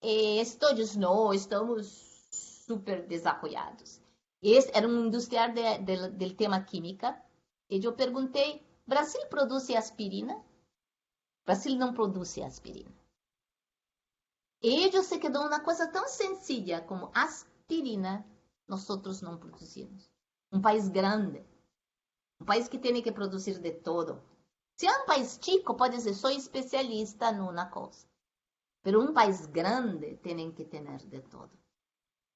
y todos no, estamos súper desarrollados. Era um industrial del tema química. E eu perguntei, Brasil produz aspirina? Brasil não produz aspirina. E ele se quedou uma coisa tão sencilla como aspirina, nós não produzimos. Um país grande, um país que tem que produzir de todo. Se é um país chico, pode dizer, sou especialista numa coisa. Mas um país grande tem que ter de todo.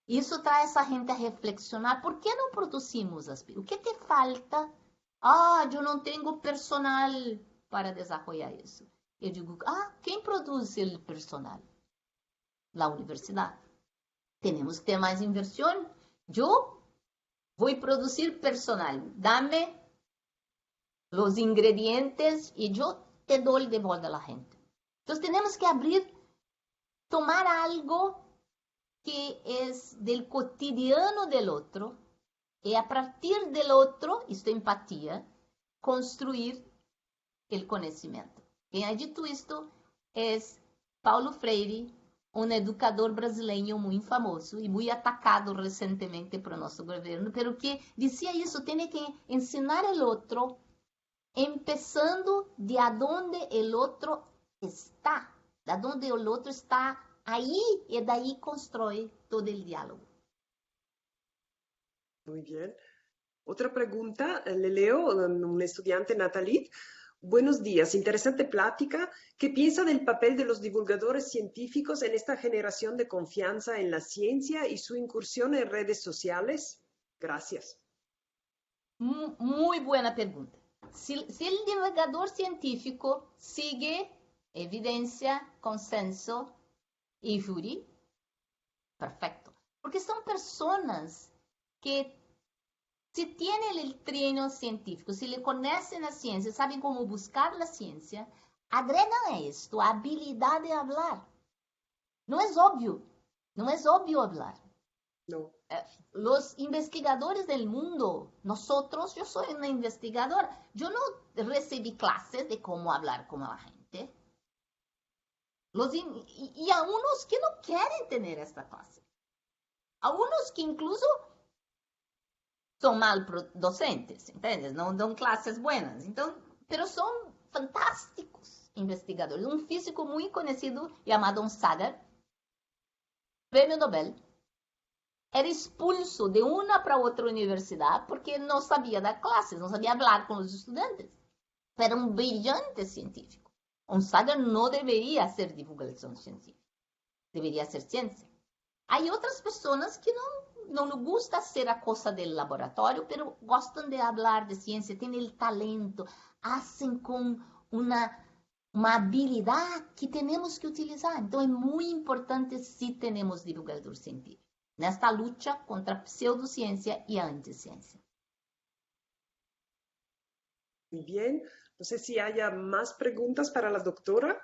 Isso traz essa gente a reflexionar, por que não produzimos aspirina? O que te falta? Eu não tenho personal para desenvolver isso. Eu digo, quem produz o personal? A universidade. Temos que ter mais inversão. Eu vou produzir personal. Dame os ingredientes e eu te dou de volta a gente. Então, temos que tomar algo que es del cotidiano del otro, y a partir del otro, esto es empatía, construir el conocimiento. Quien ha dicho esto es Paulo Freire, un educador brasileño muy famoso y muy atacado recientemente por nuestro gobierno, pero que decía eso, tiene que enseñar al otro, empezando de donde el otro está, de donde el otro está ahí, y de ahí construye todo el diálogo. Muy bien. Otra pregunta, le leo, un estudiante, Natalie. Buenos días, interesante plática. ¿Qué piensa del papel de los divulgadores científicos en esta generación de confianza en la ciencia y su incursión en redes sociales? Gracias. Muy buena pregunta. Si el divulgador científico sigue evidencia, consenso y jury, perfecto. Porque son personas que si tienen el trienio científico, si le conocen la ciencia, saben cómo buscar la ciencia, agregan a esto habilidad de hablar. No es obvio hablar. No. Los investigadores del mundo, nosotros, yo soy una investigadora, yo no recibí clases de cómo hablar con la gente. Y a unos que no quieren tener esta clase. A unos que incluso son mal docentes, ¿entiendes? No dan clases buenas. Entonces, pero son fantásticos investigadores. Un físico muy conocido llamado Sager, premio Nobel, era expulso de una para otra universidad porque no sabía dar clases, no sabía hablar con los estudiantes. Era un brillante científico. Un Sager no debería hacer divulgación científica, debería hacer ciencia. Hay otras personas que no les gusta hacer la cosa del laboratorio, pero gustan de hablar de ciencia, tienen el talento, hacen con una habilidad que tenemos que utilizar. Entonces es muy importante si tenemos divulgador científico en esta lucha contra pseudociencia y anticiencia. Muy bien. No sé si haya más preguntas para la doctora.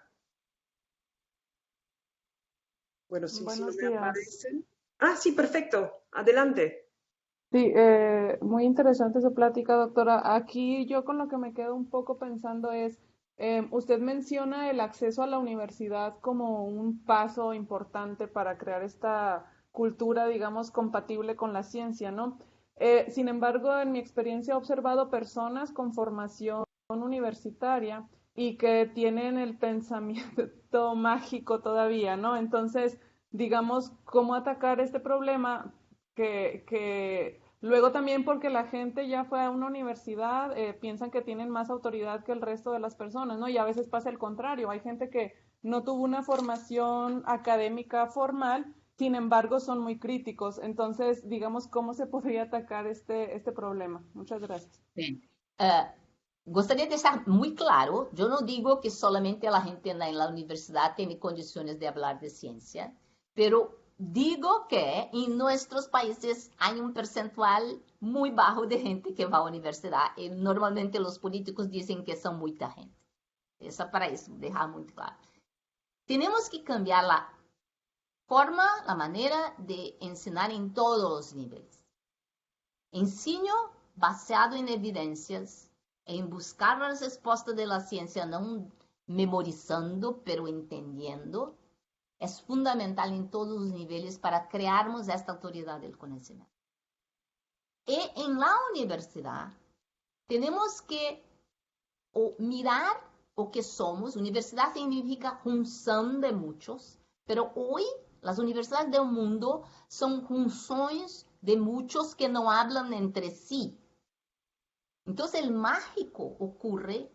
Bueno, si no Buenos me días. aparecen. Ah, sí, perfecto. Adelante. Sí, muy interesante su plática, doctora. Aquí yo con lo que me quedo un poco pensando es, usted menciona el acceso a la universidad como un paso importante para crear esta cultura, digamos, compatible con la ciencia, ¿no? Sin embargo, en mi experiencia he observado personas con formación universitaria y que tienen el pensamiento mágico todavía, ¿no? Entonces, digamos, ¿cómo atacar este problema? Que luego también porque la gente ya fue a una universidad, piensan que tienen más autoridad que el resto de las personas, ¿no? Y a veces pasa el contrario, hay gente que no tuvo una formación académica formal, sin embargo son muy críticos. Entonces, digamos, ¿cómo se podría atacar este problema? Muchas gracias. Bien. Gostaria de deixar muy claro, yo no digo que solamente la gente en la universidad tiene condiciones de hablar de ciencia, pero digo que en nuestros países hay un percentual muy bajo de gente que va a la universidad y normalmente los políticos dicen que son mucha gente. Eso para eso, dejar muy claro. Tenemos que cambiar la forma, la manera de enseñar en todos los niveles. Ensino baseado en evidencias, en buscar las respuestas de la ciencia, no memorizando, pero entendiendo, es fundamental en todos los niveles para crearmos esta autoridad del conocimiento. Y en la universidad tenemos que mirar o que somos. Universidad significa junción de muchos, pero hoy las universidades del mundo son junciones de muchos que no hablan entre sí. Entonces el mágico ocurre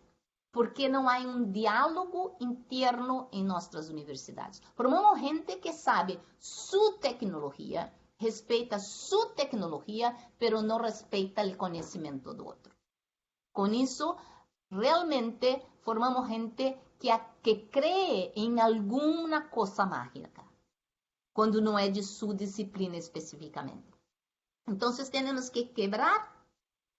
porque no hay un diálogo interno en nuestras universidades. Formamos gente que sabe su tecnología, respeta su tecnología, pero no respeta el conocimiento de otro. Con eso, realmente formamos gente que cree en alguna cosa mágica, cuando no es de su disciplina específicamente. Entonces tenemos que quebrar.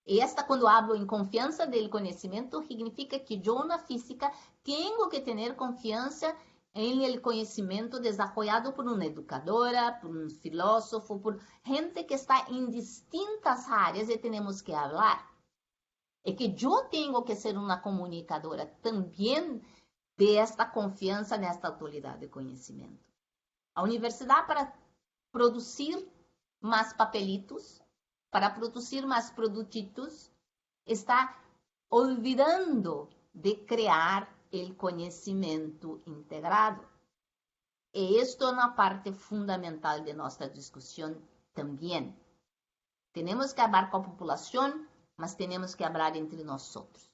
Y cuando hablo en confianza del conocimiento, significa que yo, una física, tengo que tener confianza en el conocimiento desarrollado por una educadora, por un filósofo, por gente que está en distintas áreas y tenemos que hablar. Y que yo tengo que ser una comunicadora también de esta confianza en esta autoridad de conocimiento. La universidad, para producir más papelitos, para producir más productitos, está olvidando de crear el conocimiento integrado. Y esto es una parte fundamental de nuestra discusión también. Tenemos que hablar con la población, mas tenemos que hablar entre nosotros.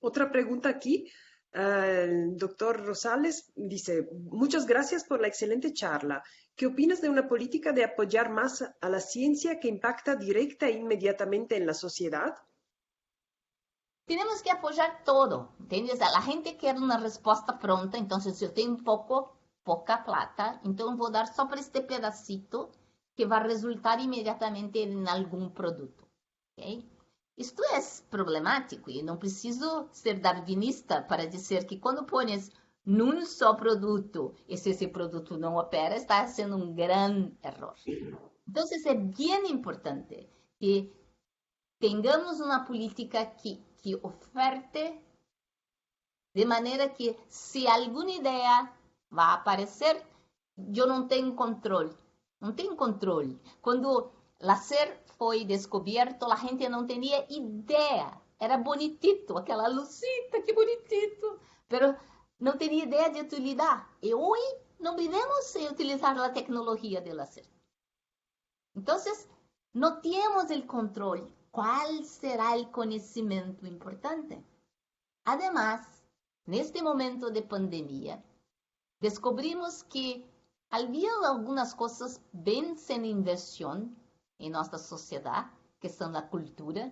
Otra pregunta aquí. El doctor Rosales dice, muchas gracias por la excelente charla. ¿Qué opinas de una política de apoyar más a la ciencia que impacta directa e inmediatamente en la sociedad? Tenemos que apoyar todo, ¿entiendes? La gente quiere una respuesta pronta, entonces yo tengo poca plata, entonces voy a dar só para este pedacito que va a resultar inmediatamente en algún producto. ¿Okay? Isto é problemático e não preciso ser darwinista para dizer que quando pones num só produto e se esse produto não opera, está sendo um grande erro. Então, é bem importante que tenhamos uma política que oferte de maneira que se alguma ideia vai aparecer, eu não tenho controle. Não tenho controle. Quando laser foi descoberto, a gente não tinha ideia. Era bonitito, aquela lucita, que bonitito. Mas não tinha ideia de utilidade. E hoje não vivemos sem utilizar a tecnologia de laser. Então, não temos o controle. Qual será o conhecimento importante? Además, neste momento de pandemia, descobrimos que havia algumas coisas bem sem inversão em nossa sociedade, que são a cultura,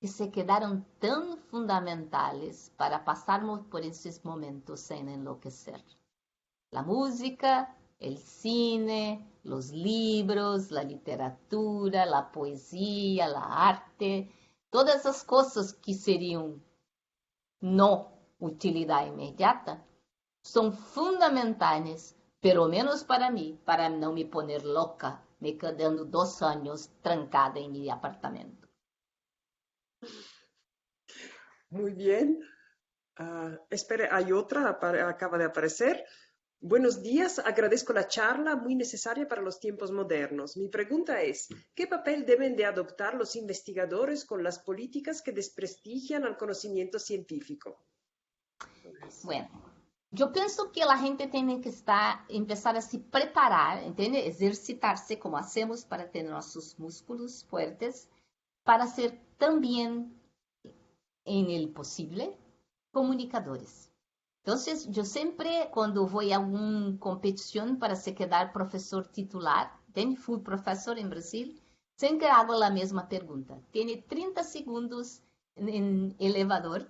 que se quedaram tão fundamentais para passarmos por esses momentos sem enlouquecer. A música, o cine, os livros, a literatura, a poesia, a arte, todas as coisas que seriam não utilidade imediata, são fundamentais, pelo menos para mim, para não me poner louca, me quedando 2 anos trancada em meu apartamento. Muy bien. Espere, hay otra, acaba de aparecer. Buenos días, agradezco la charla muy necesaria para los tiempos modernos. Mi pregunta es, ¿qué papel deben de adoptar los investigadores con las políticas que desprestigian al conocimiento científico? Bueno, eu penso que a gente tem que começar a se preparar, entende? Exercitar-se como hacemos para ter nossos músculos fortes, para ser também, em el possível, comunicadores. Então, eu sempre, quando vou a alguma competição para se quedar professor titular, fui professor em Brasil, sempre hago a mesma pergunta. Tem 30 segundos em elevador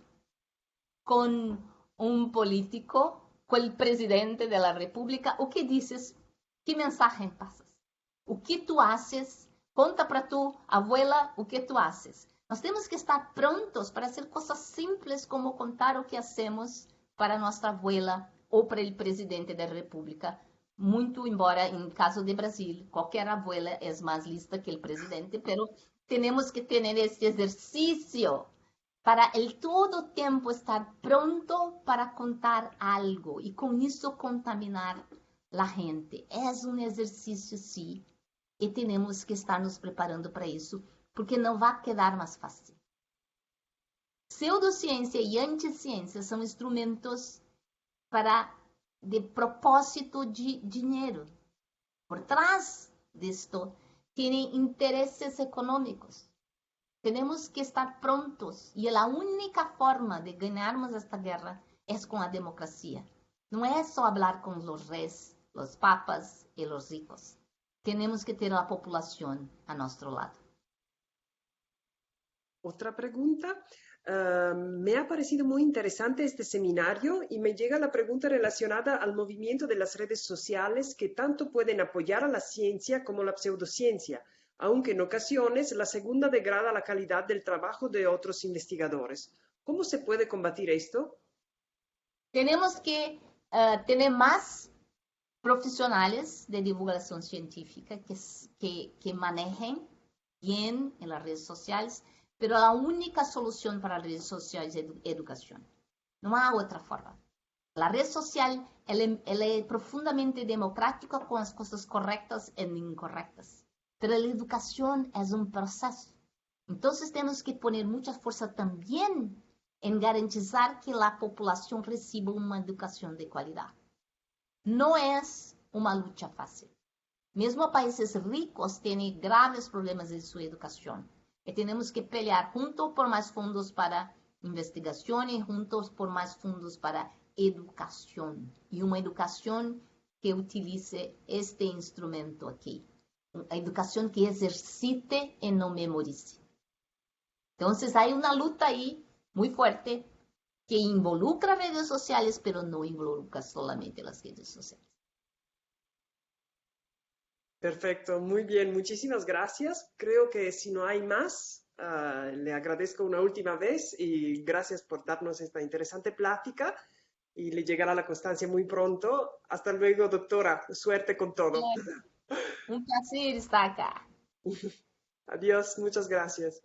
com um político, com o presidente da República. O que dizes? Que mensagem passas? O que tu haces? Conta para tu abuela o que tu haces. Nós temos que estar prontos para fazer coisas simples como contar o que hacemos para nossa abuela ou para o presidente da República. Muito embora, em caso de Brasil, qualquer abuela é mais lista que o presidente, mas temos que ter esse exercício para el todo tempo estar pronto para contar algo e com isso contaminar a gente. É um exercício, sim, e temos que estar nos preparando para isso, porque não vai quedar mais fácil. Pseudociência e anticiência são instrumentos de propósito de dinheiro. Por trás disto, têm interesses econômicos. Temos que estar prontos. E a única forma de ganharmos esta guerra é com a democracia. Não é só falar com os reis, os papas e os ricos. Temos que ter a população a nosso lado. Otra pregunta. Me ha parecido muy interesante este seminario y me llega la pregunta relacionada al movimiento de las redes sociales que tanto pueden apoyar a la ciencia como la pseudociencia, aunque en ocasiones la segunda degrada la calidad del trabajo de otros investigadores. ¿Cómo se puede combatir esto? Tenemos que tener más profesionales de divulgación científica que manejen bien en las redes sociales, pero a única solución para las redes sociales es educación. No hay otra forma. La red social ela é profundamente democrática com as coisas corretas e incorretas. Pero la educación es un proceso. Entonces tenemos que poner mucha fuerza también en garantizar que la población reciba una educación de calidad. No es una lucha fácil. Mesmo países ricos tienen graves problemas en su educación. Y tenemos que pelear juntos por más fondos para investigación y juntos por más fondos para educación. Y una educación que utilice este instrumento aquí. A educação que exercite e não memorize. Então, há uma luta aí muito forte que involucra redes sociais, mas não involucra solamente as redes sociais. Perfecto, muy bien, muchísimas gracias. Creo que si no hay más, le agradezco una última vez y gracias por darnos esta interesante plática y le llegará la constancia muy pronto. Hasta luego, doctora. Suerte con todo. Un placer estar acá. Adiós, muchas gracias.